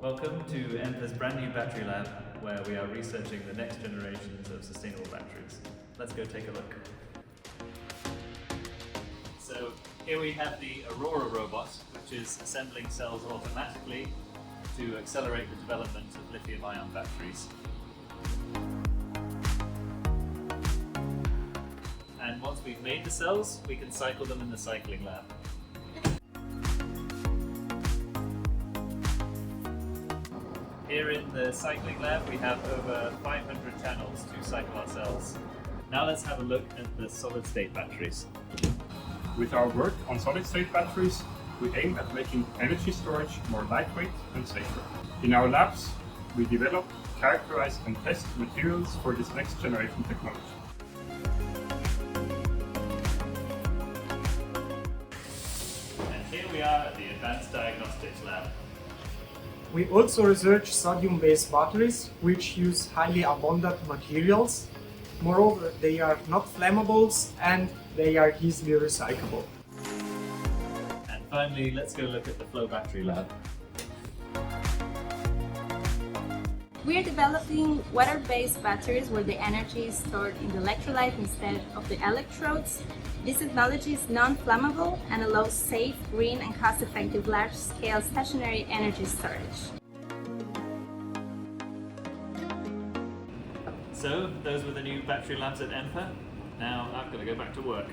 Welcome to Empa's brand new battery lab, where we are researching the next generations of sustainable batteries. Let's go take a look. So here we have the Aurora robot, which is assembling cells automatically to accelerate the development of lithium-ion batteries. And once we've made the cells, we can cycle them in the cycling lab. Here in the cycling lab we have over 500 channels to cycle our cells. Now let's have a look at the solid-state batteries. With our work on solid-state batteries, we aim at making energy storage more lightweight and safer. In our labs, we develop, characterize and test materials for this next generation technology. And here we are at the Advanced Diagnostics Lab. We also research sodium-based batteries, which use highly abundant materials. Moreover, they are not flammables and they are easily recyclable. And finally, let's go look at the flow battery lab. We are developing water-based batteries where the energy is stored in the electrolyte instead of the electrodes. This technology is non-flammable and allows safe, green and cost-effective large-scale stationary energy storage. So, those were the new battery labs at Empa. Now I've got to go back to work.